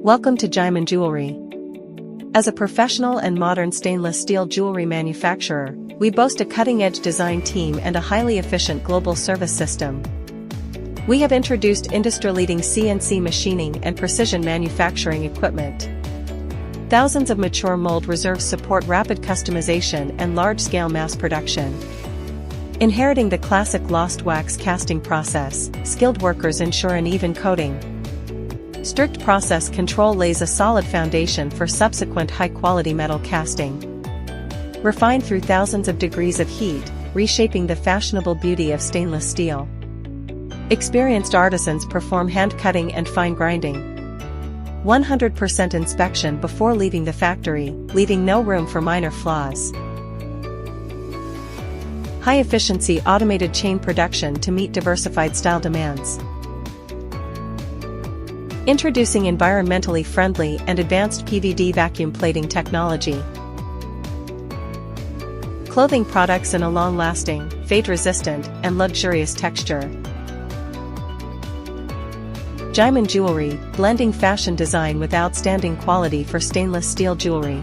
Welcome to Jiman Jewelry. As a professional and modern stainless steel jewelry manufacturer, we boast a cutting-edge design team and a highly efficient global service system. We have introduced industry-leading CNC machining and precision manufacturing equipment. Thousands of mature mold reserves support rapid customization and large-scale mass production. Inheriting the classic lost wax casting process, skilled workers ensure an even coating. Strict process control lays a solid foundation for subsequent high-quality metal casting. Refined through thousands of degrees of heat, reshaping the fashionable beauty of stainless steel. Experienced artisans perform hand cutting and fine grinding. 100% inspection before leaving the factory, leaving no room for minor flaws. High-efficiency automated chain production to meet diversified style demands. Introducing environmentally friendly and advanced PVD vacuum plating technology. Clothing products in a long-lasting, fade-resistant, and luxurious texture. Jiman Jewelry, blending fashion design with outstanding quality for stainless steel jewelry.